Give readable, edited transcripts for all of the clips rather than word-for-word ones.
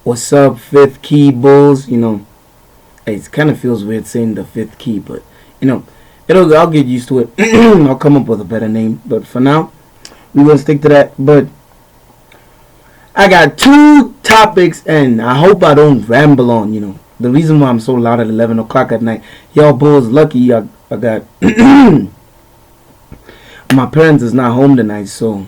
What's up, fifth key bulls? It kind of feels weird saying the fifth key, but I'll get used to it. I'll come up with a better name, but for now, we will stick to that. But I got two topics, and I hope I don't ramble on. The reason why I'm so loud at 11 o'clock at night, y'all bulls lucky I got my parents is not home tonight, so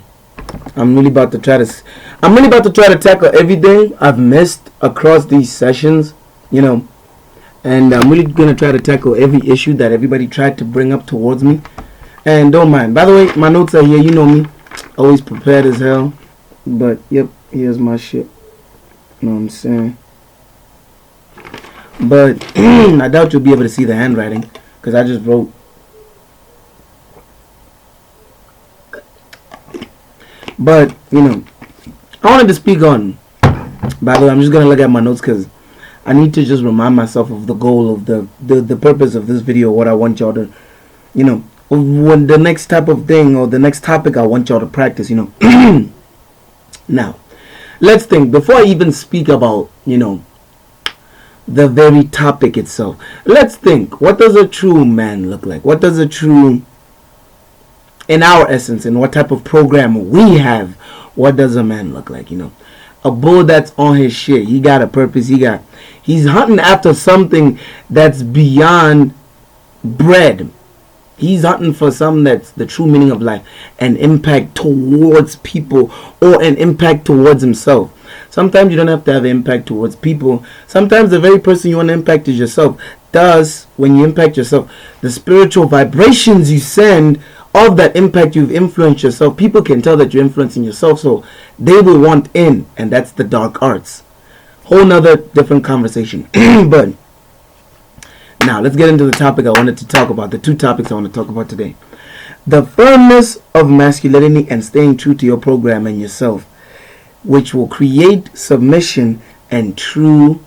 I'm really about to try to tackle everything I've missed across these sessions, and I'm really gonna try to tackle every issue that everybody tried to bring up towards me. And don't mind. By the way, my notes are here. You know me, always prepared as hell. But yep, here's my shit. You know what I'm saying? But I doubt you'll be able to see the handwriting because I just wrote. But I wanted to speak on. By the way, I'm just gonna look at my notes because I need to just remind myself of the goal of the purpose of this video. What I want y'all to, when the next type of thing or the next topic I want y'all to practice. Now, let's think before I even speak about the very topic itself. Let's think. What does a true man look like? What does a true, in our essence, and what type of program we have, what does a man look like? A bull that's on his shit. He got a purpose. He's hunting after something that's beyond bread. He's hunting for something that's the true meaning of life, an impact towards people or an impact towards himself. Sometimes you don't have to have an impact towards people. Sometimes the very person you want to impact is yourself. Thus, when you impact yourself, the spiritual vibrations you send of that impact you've influenced yourself, people can tell that you're influencing yourself, so they will want in, and that's the dark arts. Whole nother different conversation. But now let's get into the topic I wanted to talk about, the two topics I want to talk about today. The firmness of masculinity and staying true to your program and yourself, which will create submission and true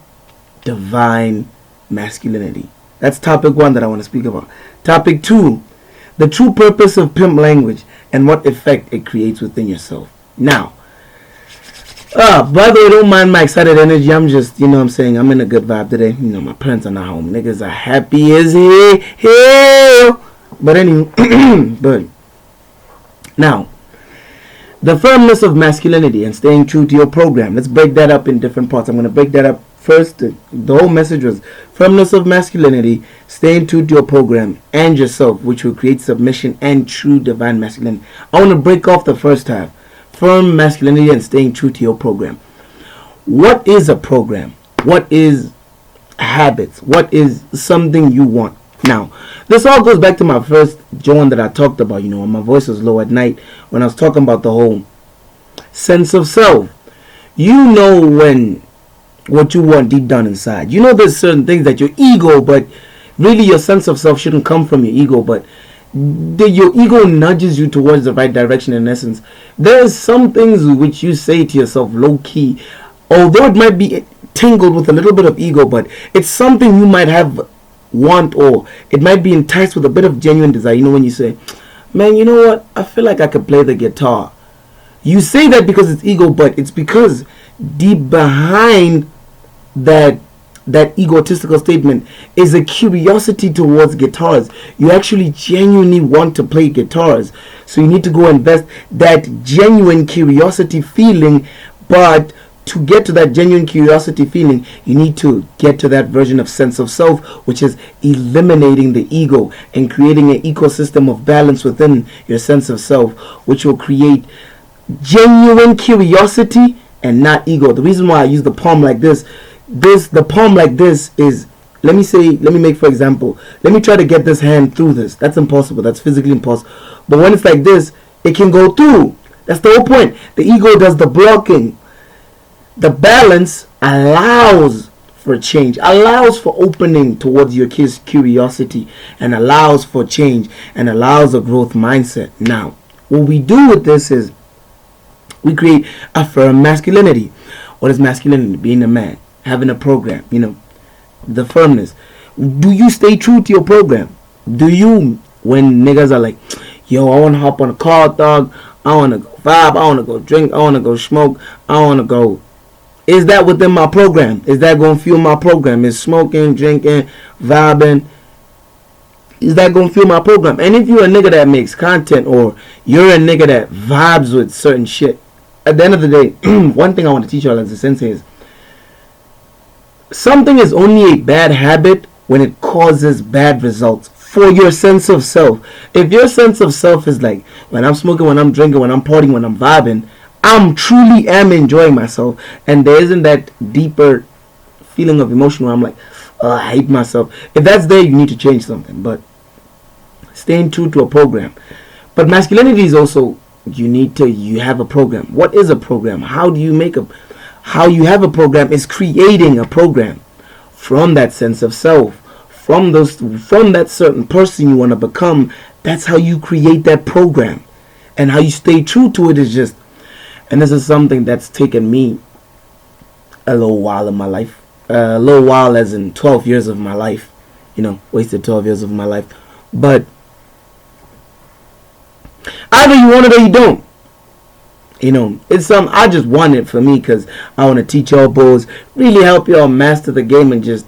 divine masculinity. That's topic one that I want to speak about. Topic two, the true purpose of pimp language and what effect it creates within yourself. Now, by the way, don't mind my excited energy. I'm just, I'm saying, I'm in a good vibe today. My parents are not home. Niggas are happy as hell. But anyway, but now, the firmness of masculinity and staying true to your program. Let's break that up in different parts. I'm going to break that up first. The whole message was firmness of masculinity, staying true to your program and yourself, which will create submission and true divine masculinity. I want to break off the first half. Firm masculinity and staying true to your program. What is a program? What is habits? What is something you want? Now, this all goes back to my first joint that I talked about, when my voice was low at night, when I was talking about the whole sense of self. When what you want deep down inside. There's certain things that your ego, but really your sense of self shouldn't come from your ego, but your ego nudges you towards the right direction. In essence, there's some things which you say to yourself low key, although it might be tingled with a little bit of ego, but it's something you might have want, or it might be enticed with a bit of genuine desire. When you say, man, you know what, I feel like I could play the guitar. You say that because it's ego, but it's because deep behind that egotistical statement is a curiosity towards guitars. You actually genuinely want to play guitars, so you need to go invest that genuine curiosity feeling. But to get to that genuine curiosity feeling, you need to get to that version of sense of self, which is eliminating the ego and creating an ecosystem of balance within your sense of self, which will create genuine curiosity and not ego. The reason why I use the palm like this, the palm like this is, let me make for example, let me try to get this hand through this. That's impossible. That's physically impossible. But when it's like this, it can go through. That's the whole point. The ego does the blocking. The balance allows for change, allows for opening towards your curiosity, and allows for change, and allows a growth mindset. Now, what we do with this is we create a firm masculinity. What is masculinity? Being a man, having a program, the firmness. Do you stay true to your program? Do you, when niggas are like, yo, I want to hop on a car, dog, I want to go vibe, I want to go drink, I want to go smoke, I want to go Is that within my program? Is that going to fuel my program? Is smoking, drinking, vibing, is that going to fuel my program? And if you're a nigga that makes content, or you're a nigga that vibes with certain shit, at the end of the day, one thing I want to teach y'all as a sensei is, something is only a bad habit when it causes bad results for your sense of self. If your sense of self is like, when I'm smoking, when I'm drinking, when I'm partying, when I'm vibing, I'm truly am enjoying myself, and there isn't that deeper feeling of emotion where I'm like, oh, I hate myself. If that's there, you need to change something. But staying true to a program. But masculinity is also, you have a program. What is a program? How you have a program is creating a program from that sense of self, from that certain person you want to become. That's how you create that program, and how you stay true to it is just. And this is something that's taken me a little while in my life, a little while as in 12 years of my life, wasted 12 years of my life. But either you want it or you don't. It's something I just want it for me, because I want to teach y'all boys, really help y'all master the game, and just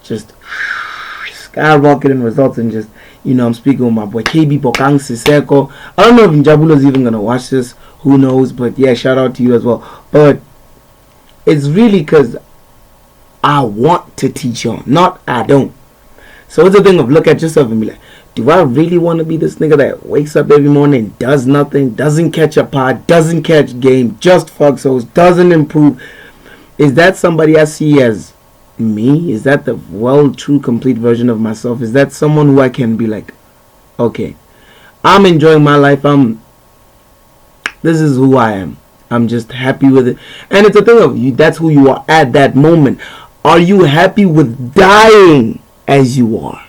skyrocketing results, and just, I'm speaking with my boy KB Bokang Siseko. I don't know if Njabulo's even going to watch this. Who knows? But yeah, shout out to you as well. But it's really because I want to teach y'all, not I don't. So it's a thing of look at yourself and be like, do I really want to be this nigga that wakes up every morning, does nothing, doesn't catch a pod, doesn't catch game, just fucks hoes, doesn't improve? Is that somebody I see as me? Is that the true, complete version of myself? Is that someone who I can be like, okay, I'm enjoying my life, this is who I am, I'm just happy with it? And it's a thing of you, that's who you are at that moment. Are you happy with dying as you are?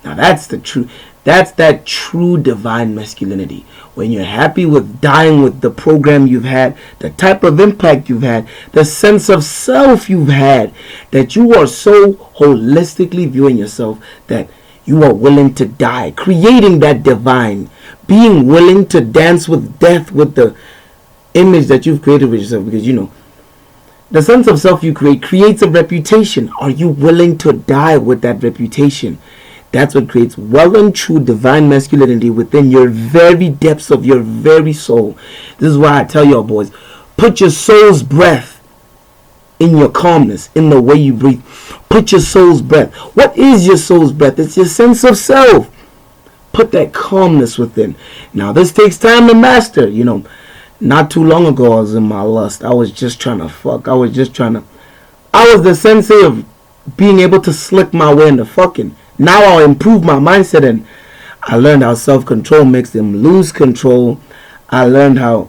Now that's the truth. That's that true divine masculinity. When you're happy with dying with the program you've had, the type of impact you've had, the sense of self you've had, that you are so holistically viewing yourself that you are willing to die, creating that divine, being willing to dance with death with the image that you've created with yourself. Because the sense of self you creates a reputation. Are you willing to die with that reputation? That's what creates well and true divine masculinity within your very depths of your very soul. This is why I tell y'all boys, put your soul's breath in your calmness, in the way you breathe. Put your soul's breath. What is your soul's breath? It's your sense of self. Put that calmness within. Now this takes time to master. Not too long ago I was in my lust. I was just trying to fuck. I was the sensei of being able to slick my way into fucking. Now I'll improve my mindset, and I learned how self-control makes them lose control. I learned how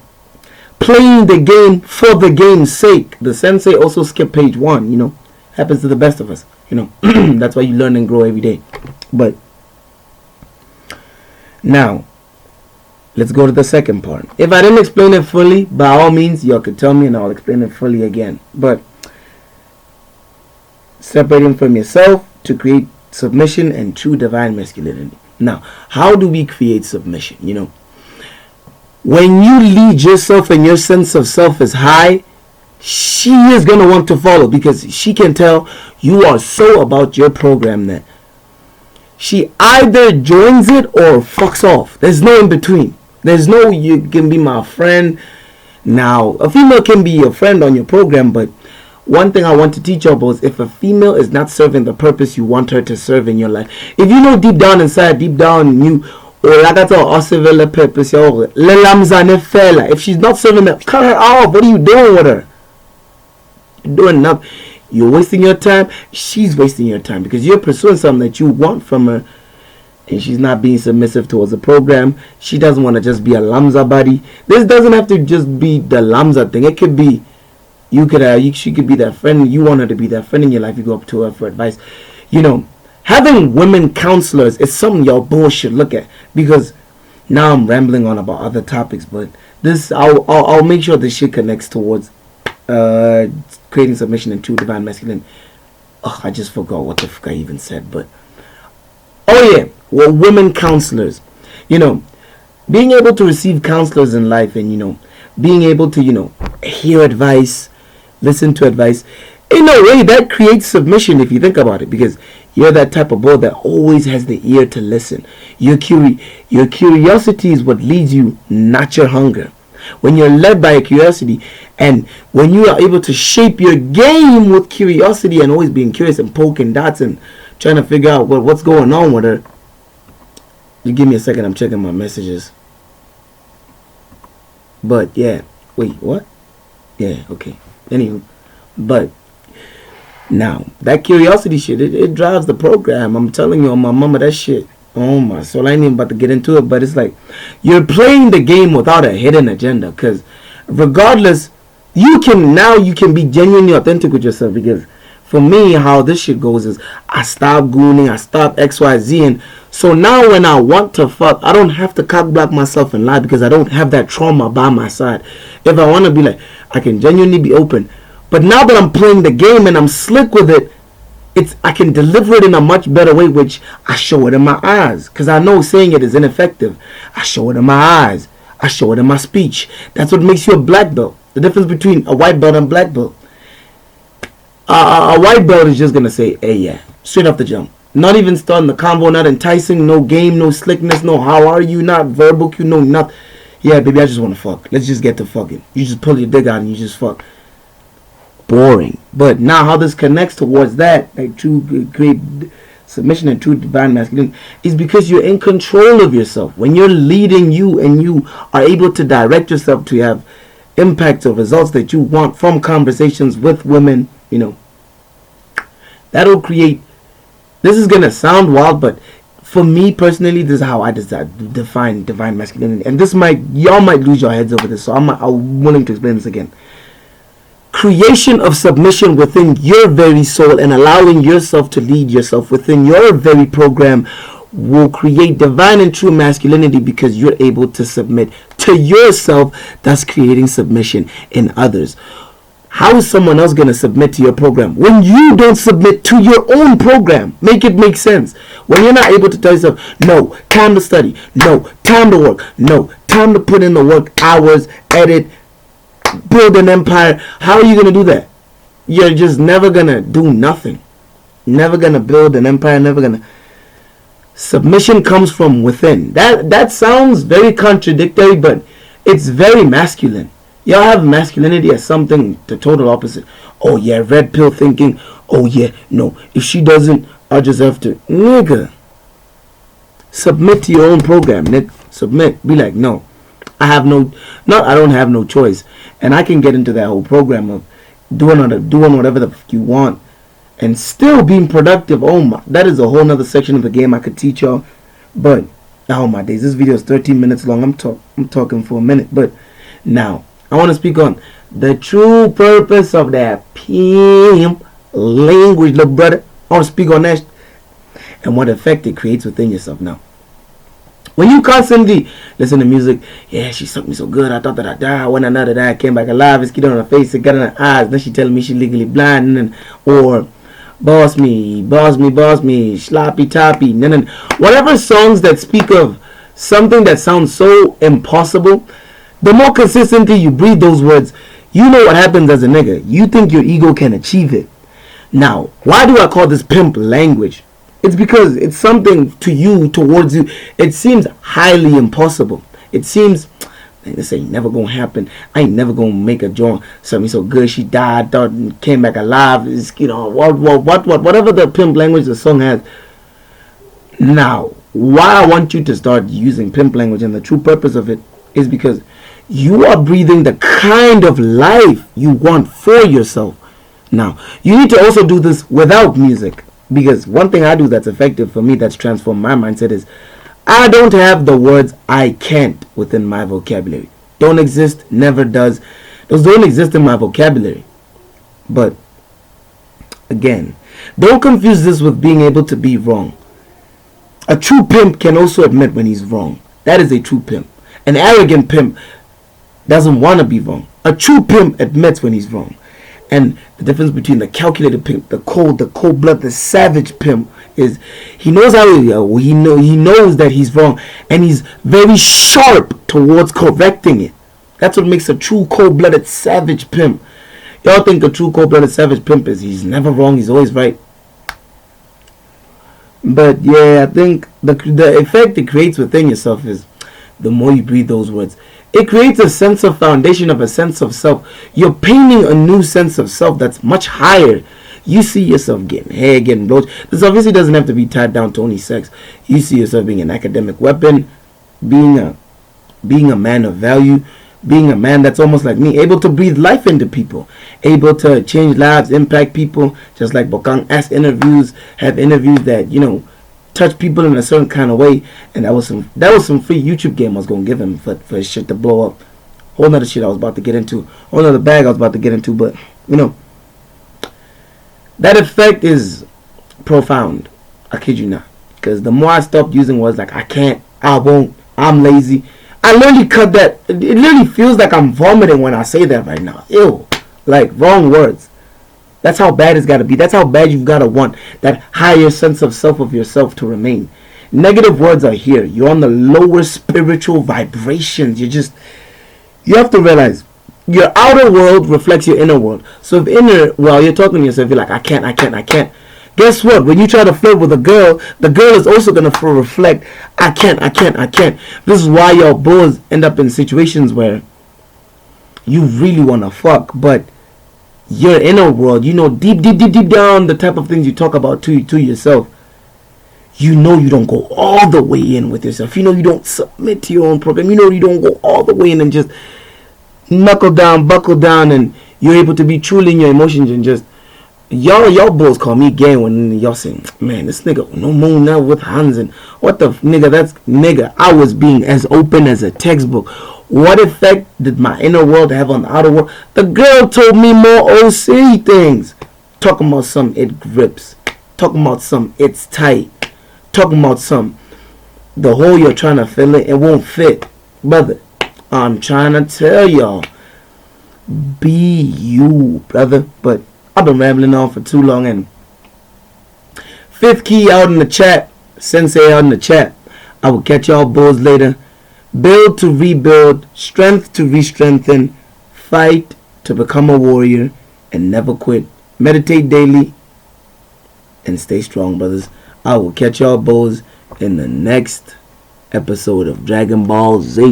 playing the game for the game's sake. The sensei also skipped page 1, happens to the best of us, That's why you learn and grow every day. But now, let's go to the second part. If I didn't explain it fully, by all means, y'all could tell me and I'll explain it fully again. But separating from yourself to create submission and true divine masculinity. Now, how do we create submission? When you lead yourself and your sense of self is high, she is going to want to follow, because she can tell you are so about your program that she either joins it or fucks off. There's no in between. There's no you can be my friend. Now, a female can be your friend on your program, but one thing I want to teach y'all boys, if a female is not serving the purpose you want her to serve in your life, if you know deep down inside, deep down in you, if she's not serving that, cut her off. What are you doing with her? You're doing nothing. You're wasting your time. She's wasting your time, because you're pursuing something that you want from her, and she's not being submissive towards the program. She doesn't want to just be a lamza buddy. This doesn't have to just be the lamza thing. It could be she could be that friend. You want her to be that friend in your life. You go up to her for advice. Having women counselors is something y'all boys should look at, because now I'm rambling on about other topics, but this I'll make sure this shit connects towards creating submission and true divine masculine. I just forgot what the fuck I even said, but women counselors. Being able to receive counselors in life, and being able to hear advice, listen to advice. In a way, that creates submission if you think about it, because you're that type of boy that always has the ear to listen. Your curiosity is what leads you, not your hunger. When you're led by a curiosity, and when you are able to shape your game with curiosity and always being curious and poking dots and trying to figure out what's going on with her. You give me a second, I'm checking my messages. But yeah, wait, what? Yeah, okay. Anywho, but now that curiosity shit, it drives the program. I'm telling you, on my mama, that shit. Oh my soul, I ain't even about to get into it, but it's like you're playing the game without a hidden agenda. Because regardless, you can be genuinely authentic with yourself. Because for me, how this shit goes is I stop gooning, I stop XYZ, and so now when I want to fuck, I don't have to cock block myself and lie, because I don't have that trauma by my side. If I want to be like, I can genuinely be open. But now that I'm playing the game and I'm slick with it, I can deliver it in a much better way, which I show it in my eyes. Because I know saying it is ineffective. I show it in my eyes. I show it in my speech. That's what makes you a black belt. The difference between a white belt and black belt. A white belt is just going to say, hey, yeah, straight off the jump. Not even starting the combo, not enticing, no game, no slickness, no how are you, not verbal, you know, not. Yeah, baby, I just want to fuck. Let's just get to fucking. You just pull your dick out and you just fuck. Boring. But now how this connects towards that, like true great submission and true divine masculinity, is because you're in control of yourself. When you're leading you and you are able to direct yourself to have impacts or results that you want from conversations with women, you know, that'll create. This is gonna sound wild, but for me personally, this is how I define divine masculinity. And this y'all might lose your heads over this, so I'm willing to explain this again. Creation of submission within your very soul and allowing yourself to lead yourself within your very program will create divine and true masculinity, because you're able to submit to yourself, thus creating submission in others. How is someone else going to submit to your program when you don't submit to your own program? Make it make sense. When you're not able to tell yourself, no, time to study, no, time to work, no, time to put in the work, hours, edit, build an empire. How are you going to do that? You're just never going to do nothing. Never going to build an empire, never going to. Submission comes from within. That sounds very contradictory, but it's very masculine. Y'all have masculinity as something the total opposite. Oh yeah, red pill thinking. Oh yeah, no, if she doesn't, I'll just have to. Nigga, submit to your own program, Nick. Submit. Be like, no, I don't have no choice. And I can get into that whole program of doing whatever the fuck you want and still being productive. Oh my, that is a whole nother section of the game I could teach y'all. But oh my days, this video is 13 minutes long. I'm talking for a minute. But now I want to speak on the true purpose of that pimp language, little brother. I want to speak on that and what effect it creates within yourself. Now, when you constantly listen to music, yeah, she sucked me so good, I thought that I died. When another died, I came back alive. It's getting on her face, it got in her eyes. Then she telling me she legally blind, or boss me, sloppy toppy, whatever songs that speak of something that sounds so impossible. The more consistently you breathe those words, you know what happens as a nigga. You think your ego can achieve it. Now, why do I call this pimp language? It's because it's something to you, towards you. It seems highly impossible. It seems, this ain't never gonna happen. I ain't never gonna make a joint. Something so good, she died, thought, and came back alive. It's, you know, whatever the pimp language the song has. Now, why I want you to start using pimp language and the true purpose of it is because you are breathing the kind of life you want for yourself. Now, you need to also do this without music, because one thing I do that's effective for me, that's transformed my mindset, is I don't have the words I can't within my vocabulary. Don't exist, never does. Those don't exist in my vocabulary. But again, don't confuse this with being able to be wrong. A true pimp can also admit when he's wrong. That is a true pimp. An arrogant pimp doesn't want to be wrong. A true pimp admits when he's wrong. And the difference between the calculated pimp, the cold blood, the savage pimp is he knows he knows that he's wrong, and he's very sharp towards correcting it. That's what makes a true cold-blooded savage pimp. Y'all think a true cold-blooded savage pimp is he's never wrong, he's always right. But yeah, I think the effect it creates within yourself is the more you breathe those words. It creates a sense of foundation of a sense of self. You're painting a new sense of self that's much higher. You see yourself getting hair, getting blows. This obviously doesn't have to be tied down to only sex. You see yourself being an academic weapon, being a man of value, being a man that's almost like me, able to breathe life into people, able to change lives, impact people, just like Bokang asked interviews, have interviews that, touch people in a certain kind of way. And that was some free YouTube game I was gonna give him for his shit to blow up. Whole nother shit I was about to get into. Whole nother bag I was about to get into, but that effect is profound. I kid you not. Because the more I stopped using words like I can't, I won't, I'm lazy, I literally cut that. It literally feels like I'm vomiting when I say that right now. Ew. Like, wrong words. That's how bad it's got to be. That's how bad you've got to want that higher sense of self of yourself to remain. Negative words are here. You're on the lower spiritual vibrations. You have to realize your outer world reflects your inner world. So if you're talking to yourself, you're like, I can't. Guess what? When you try to flirt with a girl, the girl is also going to reflect, I can't. This is why y'all boys end up in situations where you really want to fuck, but your inner world, deep down, the type of things you talk about to yourself, you don't go all the way in with yourself. You don't submit to your own program. You don't go all the way in and just buckle down, and you're able to be truly in your emotions and just, y'all boys call me gay when y'all say, man, this nigga no more now with hands, and what the nigga, I was being as open as a textbook. What effect did my inner world have on the outer world? The girl told me more OC things. Talking about some it grips. Talking about some it's tight. Talking about some the hole you're trying to fill it won't fit. Brother, I'm trying to tell y'all, be you, brother. But I've been rambling on for too long, and Fifth Key out in the chat, Sensei out in the chat. I will catch y'all boys later. Build to rebuild, strength to re-strengthen, fight to become a warrior, and never quit. Meditate daily and stay strong, brothers. I will catch y'all boys in the next episode of Dragon Ball Z.